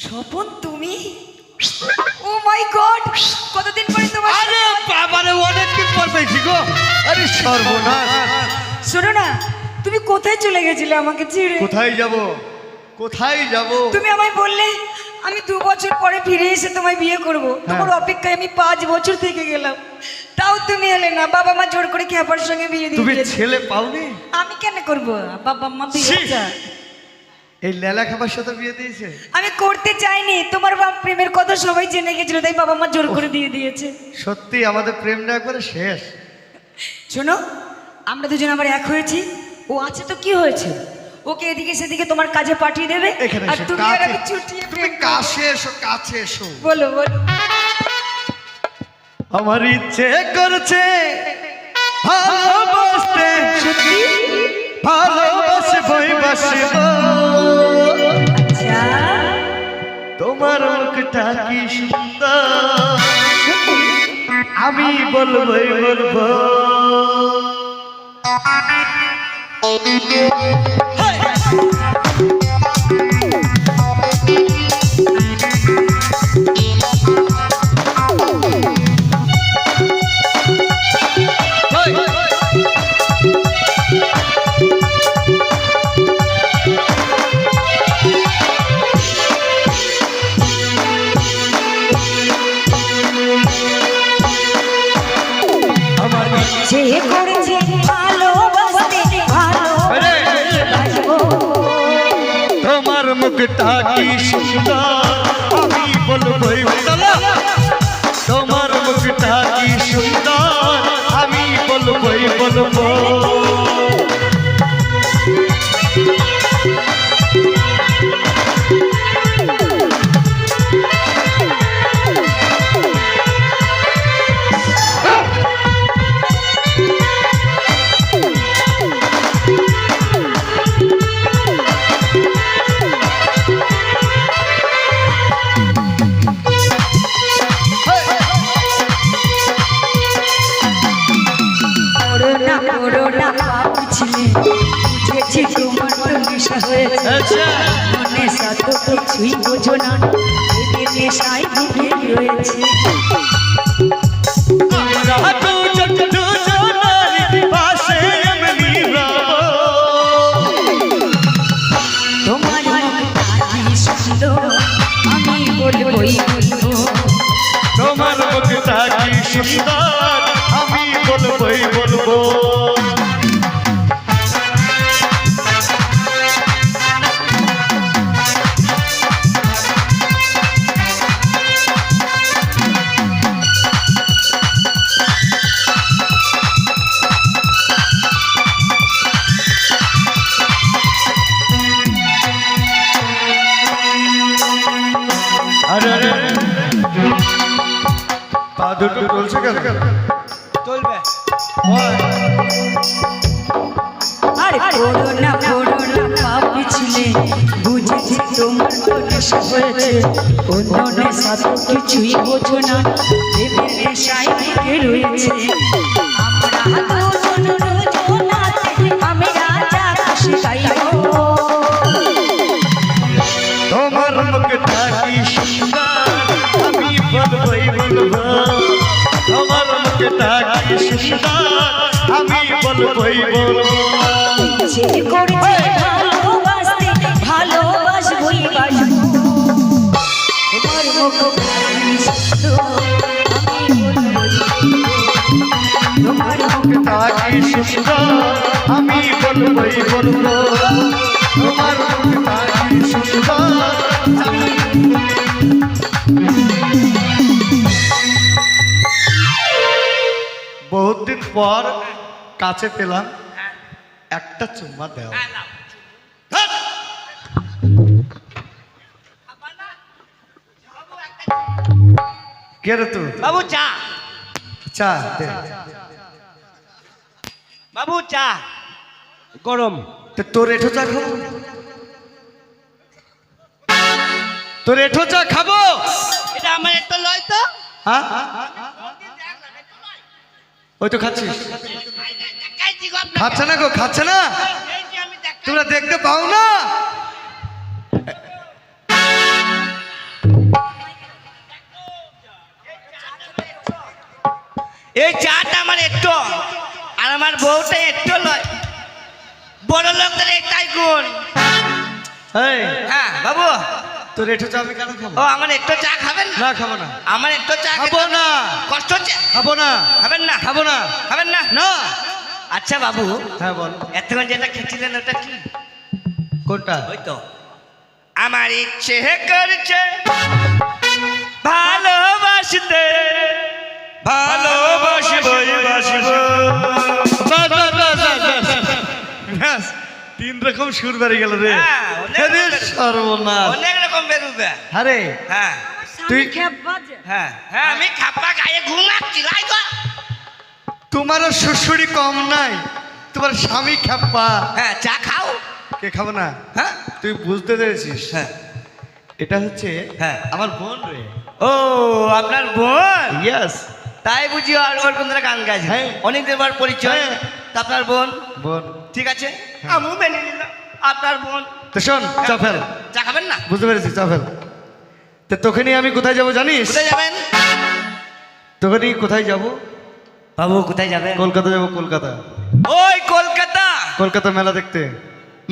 স্বপন তুমি? ও মাই গড, কতদিন পরে তোমার? আরে বাবারে অনেক দিন পর পেয়েছি গো। আরে সর্বনাশ। শোনো না, তুমি কোথায় চলে গেছিলে আমাকে ছেড়ে? কোথায় যাব, কোথায় যাব? তুমি আমায় বললে আমি 2 বছর পরে ফিরে এসে তোমায় বিয়ে করব। তোমার অপেক্ষায় আমি 5 বছর থেকে গেলাম, তাও তুমি এলে না। বাবা মা জোর করে খেপার সঙ্গে বিয়ে দিয়ে তুমি দিয়েছে। ছেলে পাওনি? আমি কেন করব? বাবা মা বিয়ে চায়। এই লেলা খাবার সাথে বিয়ে দিয়েছে? আমি করতে চাইনি, তোমার বাপ প্রেমের কথা সবাই জেনে গেছিল, তাই বাবা মা জোর করে দিয়ে দিয়েছে। সত্যি আমাদের প্রেমটা একবারে শেষ। শোনো, আমরা দুজন আবার এক হয়েছি। ও আছে তো কি হয়েছে, ওকে এদিকে সেদিকে তোমার কাজে পাঠিয়ে দেবে। এখানে আর এসো, তুমি আর আমি কাছে। ছুটিয়ে তুমি প্রেম করবো। কাছে এসো, কাছে এসো। বলো বলো। আমার ইচ্ছে করছে ভালোবাসতে, সত্যি? ভালোবাসবই বাসবো। আচ্ছা, তোমার মুখটা কি সুন্দর, আমি বলবই বলবো। যে করেছে ভালোবাসতে, ভালোবাসবো। তোমার মুখটা কি সুন্দর, আমি বলবই বলবো। তোমার মুখটা কি সুন্দর, আমি বলবই বলবো। করোনা বাবু ছিলে, বুঝেছি তোমার তো নেশা হয়েছে। নেশা তো কিছুই বোঝো না, এদের নেশায় ডুবে রয়েছে। আমরা দুজন দুজনের পাশে এমনি রবো। তোমার মুখটা কি সুন্দর, আমি বলবই বলবো। তোমার মুখটা কি সুন্দর, আমি বলবই বলবো। আরে আরে পা দুটো চলছে কেন? চলবে। আরে করোনা বাবু ছিলে, বুঝেছি তোমার তো নেশা হয়েছে। অন্য নেশা তো কিছুই বোঝো না, এদের নেশায় ডুবে রয়েছে। আমরা দুজন দুজনাতে, আমি রাজা খুশি গাইবো। তোমার মুখটা কি সুন্দর, আমি বলবই বলবো। তোমার মুখটা কি সুন্দর, আমি বলবই বলবো। যে করেছে ভালোবাসতে, ভালোবাসবই বাসবো। তোমার মুখটা কি সুন্দর, আমি বলবই বলবো। তোমার মুখটা কি সুন্দর, আমি বলবই বলবো। তোমার মুখটা কি সুন্দর, আমি বহুত দিন পর কাছে পেলাম, একটা চুম্মা দেও। কে রে তুই? বাবু চা, চা দে। বাবু চা গরম। তো তোর এঠো চা খাবো, তোর এঠো চা খাবো। এটা আমার একটা লয় তো। হ্যাঁ ওই তো খাচ্ছিস, খাচ্ছে না গো, খাচ্ছে না। তোমরা দেখতে পাও না? এই চাটা আমার একটু, আর আমার বউটা একটু লয়। বড় লোকদের একটাই গুণ। এই হ্যাঁ বাবু, তোর একটু চা আমি কেন খাবো? ও আমার একটু চা খাবেন? না খাবো না। আমার একটু চা খাবো না। কষ্ট হচ্ছে? খাবো না। খাবেন না? খাবো না। খাবেন না? না। আচ্ছা বাবু, হ্যাঁ বল। এতক্ষণ যেটা খেয়েছিলেন ওটা কি? কোনটা? ওই তো, আমার ইচ্ছে করছে ভালোবাসতে, ভালোবাসবই বাসবো। ব্যাস, 3 রকম সুর বেরিয়ে গেল রে। হ্যাঁ, অনেক আরে রকম। সর্বনাশ। অনেক রকম বেরোবে। আরে হ্যাঁ তুই- হ্যাঁ হ্যাঁ, আমি খাপা গায়ে ঘুমাচ্ছি লাই গো। তোমারও শ্বশুরি কম নাই, তোমার স্বামী খাপ্পা। হ্যাঁ, চা খাও। কে খাবো না? হ্যাঁ তুই বুঝতে পেরেছিস? হ্যাঁ এটা হচ্ছে হ্যাঁ। আমার বোন রে। ও আপনার বোন? ইয়েস, তাই বুঝি আর ওর বন্ধুরা গান গাইছে। হ্যাঁ। অনেকদিন পর পরিচয়। হ্যাঁ। তা আপনার বোন? বোন। ঠিক আছে, আমিও মেনে নিলাম আপনার বোন। তো শোন, চা ফেল। চা খাবেন না? বুঝতে পেরেছি, চা ফেল। তো তোকে নিয়ে আমি কোথায় যাবো জানিস? কোথায় যাবেন তোকে নিয়ে কোথায় যাবো? বাবু? কোথায় যাবেন? কলকাতা যাবো, কলকাতা। ওই কলকাতা কলকাতা মেলা দেখতে।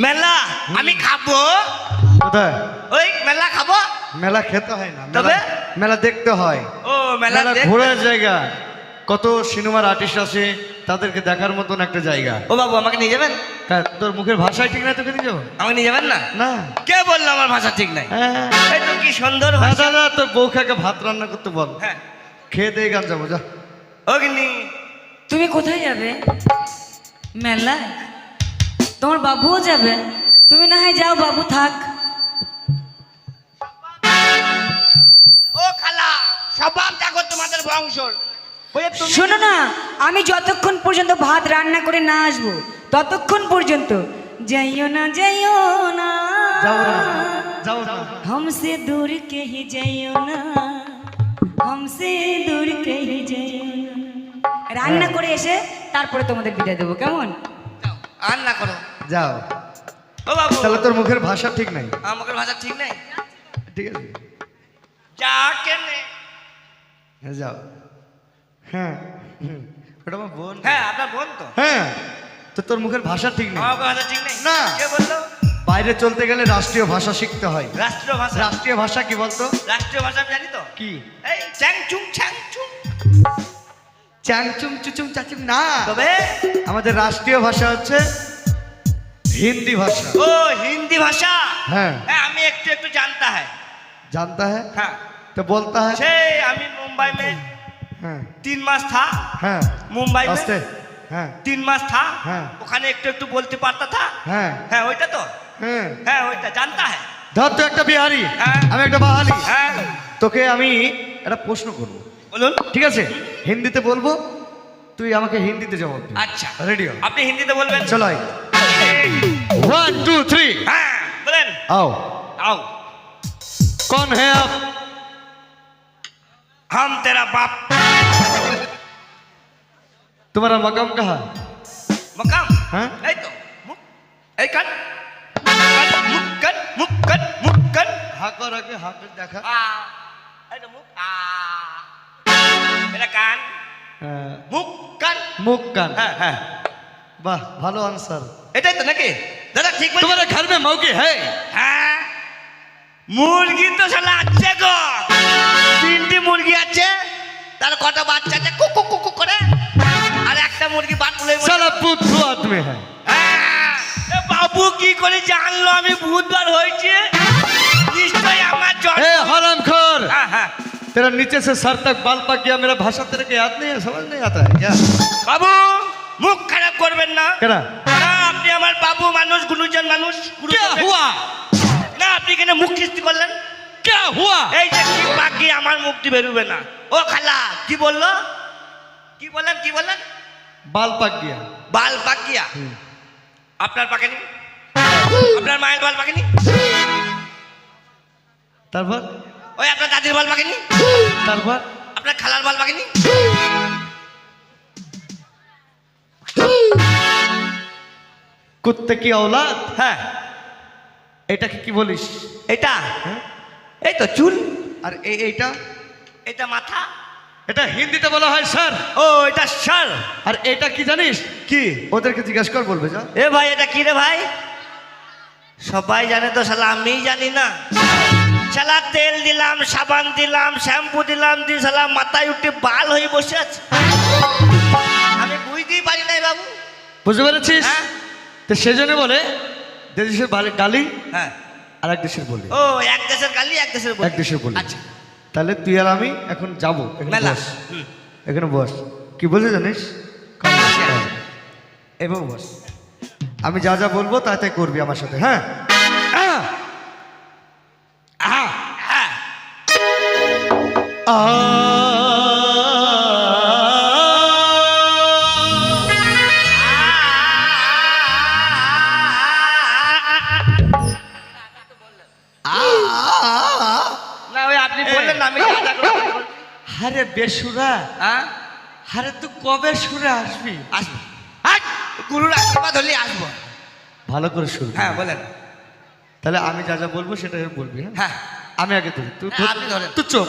মেলা আমি খাবো। কোথায়? ওই মেলা খাবো। মেলা খেতে হয় না, তবে? মেলা দেখতে হয়। ও মেলা মেলা দেখ- ঘোরার জায়গা। কত সিনেমার আর্টিস্ট আসে, তাদেরকে দেখার মতন একটা জায়গা। ও বাবু, আমাকে নিয়ে যাবেন? তোর মুখের ভাষাই ঠিক না, তোকে নিয়ে যাবো আমাকে নিয়ে যাবেন না? না। কে বললো আমার ভাষা ঠিক নাই? হ্যাঁ। এই তো কি সুন্দর না, ভাষা। দাদা তোর বউ খাকে ভাত রান্না করতে বল। হ্যাঁ, খেয়ে দিয়ে গান যাবো, যা। অগ্নি। তুমি কোথায় যাবে? মেলায়? তোমার বাবুও যাবে? তুমি না হয় যাও, বাবু থাক। ও খালা, স্বভাব দেখো তোমাদের বংশর। ওই তুমি শোনো না, আমি যতক্ষণ পর্যন্ত ভাত রান্না করে না আসবো ততক্ষণ পর্যন্ত যাইও না, যাইও না, যাও না, যাও না। हमसे दूर कहीं যাইও না, हमसे दूर कहीं যাইও না। রান্না করে এসে তারপরে তোমাদের বিদায় দেবো, কেমন? আর না করো। যাও। ও বাবু, তাহলে তোর মুখের ভাষা ঠিক নাই। আমাকে ভাষা ঠিক নাই। ঠিক আছে, যা কেনে। হ্যাঁ যাও। হ্যাঁ, ওটা আমার বোন। হ্যাঁ, আপনার বোন তো। হ্যাঁ, তো তোর মুখের ভাষা ঠিক নেই। আমাকে ভাষা ঠিক নাই। না। কে বললো? বাইরে চলতে গেলে রাষ্ট্রীয় ভাষা শিখতে হয়। রাষ্ট্রীয় ভাষা। রাষ্ট্রীয় ভাষা কি বলতো? রাষ্ট্রীয় ভাষা আমি জানি তো। কি? এই চ্যাংচুং চ্যাংচুং। চ্যাংচুম চুচুম চাচুম না। তবে আমাদের রাষ্ট্রীয় ভাষা হচ্ছে হিন্দি ভাষা। ও হিন্দি ভাষা। হ্যাঁ। হ্যাঁ, আমি একটু একটু জানता है। जानता है हाँ, तो बोलता है। সেই আমি মুম্বাই में हाँ 3 মাস था। हाँ মুম্বাই में आस्ते। हाँ 3 মাস था। হ্যাঁ। ওখানে একটু একটু বলতে পারতা था। হ্যাঁ হ্যাঁ, ওইটা তো। হ্যাঁ। হ্যাঁ, ওইটা জানता है। ধর তো একটা বিহারি, হ্যাঁ। আমি একটা বাঙালি। হ্যাঁ, তোকে আমি একটা প্রশ্ন করবো, বলুন। ঠিক আছে? হিন্দিতে বলবো, তুই আমাকে হিন্দিতে জবাব দিবি। আচ্ছা, রেডি হো? আপনি হিন্দিতে বলবেন। চলো 1 2 3 হ্যাঁ, বলেন। आओ। आओ। कौन है आप? हम तेरा बाप। तुम्हारा मकाम कहाँ? मकाम। हाँ? এই তো মুখ, এই কান, মুখ কান, মুখ কান, মুখ কান। হাঁক আগে হাঁক দেখা। এই তো মুখ। এটা কান, মুখ, কান। মুখ কান। হ্যাঁ হ্যাঁ, বাহ, ভালো আনসার। এটাই তো নাকি দাদা? ঠিক বলছি? तुम्हारे घर में मौगी है? হ্যাঁ, মুরগি তো শালা আছে গো। 3টি মুরগি আছে, তার কটা বাচ্চা আছে কুকু কুকু করে, আর একটা মুরগি বাটুলে। साला बुद्धू आदमी है। বাবু কি করে জানলো আমি বুধবার হয়েছে? নিশ্চয় আমার জন্ম। ए हरामखोर, হ্যাঁ হ্যাঁ। तेरा नीचे से सर तक बाल पक गया, मेरा भाषा तेरे को याद नहीं है, समझ नहीं आता है क्या? বাবু মুখ খারাপ করবেন না। केरा না, আপনি আমার বাবু মানুষ, গুরুজন মানুষ। क्या हुआ? না, আপনি কেন মুখ কিস্তি করলেন? क्या हुआ? এই যে কি বাকি, আমার মুখটি বেরোবে না। ও খালা, কি বললো? কি বললেন, কি বললেন? बाल पक गया। বাল পাকিয়া। আপনার পাকেনি? আপনার মায়ের বাল পাকেনি? তারপর ওই আপনার দাদির বাল পাকেনি? তারপর আপনার খালার বাল পাকেনি? কুত্তে কি औलाद? হ্যাঁ। এটাকে কি বলিস? এটা হ্যাঁ? এই তো চুল। আর এইটা? এটা মাথা। এটা হিন্দিতে বলা হয় স্যার। ও এটা স্যার। আর এটা কি জানিস? কি? ওদেরকে জিজ্ঞাসা কর, বলবে যা। এ ভাই এটা কি রে ভাই? সবাই জানে তো শালা, আমিই জানি না। শালা তেল দিলাম, সাবান দিলাম, শ্যাম্পু দিলাম, দিয়ে শালা মাথায় উঠে বাল হয়ে বসে আছে। আমি বুঝতেই পারি নাই বাবু। বুঝতে পেরেছিস? হ্যাঁ তো সেজন্য বলে দেশের গালি হ্যাঁ। আর এক দেশের বলি। ও এক দেশের গালি এক দেশের বলি। এক দেশের বলি। আচ্ছা তাহলে তুই আর আমি এখন যাবো, এখানে মেলা। বস, এখানে বস। কি বলছে জানিস? এবার বস, আমি যা যা বলবো তাই তাই করবি আমার সাথে, হ্যাঁ? হ্যাঁ হ্যাঁ। না ওই আপনি বললেন না, আমি যা যা করবো তাই বলছি। আরে বেসুরা, হ্যাঁ আরে তুই কবে সুরে আসবি? আসবো। হাট! গুরুর আশীর্বাদ হলে আসবো। ভালো করে সুর। হ্যাঁ বলেন। তাহলে আমি যা যা বলবো সেটা বলবি, হ্যাঁ? হ্যাঁ আমি আগে ধরি, তুই হ্যাঁ, আপনি ধরেন। তুই চোখ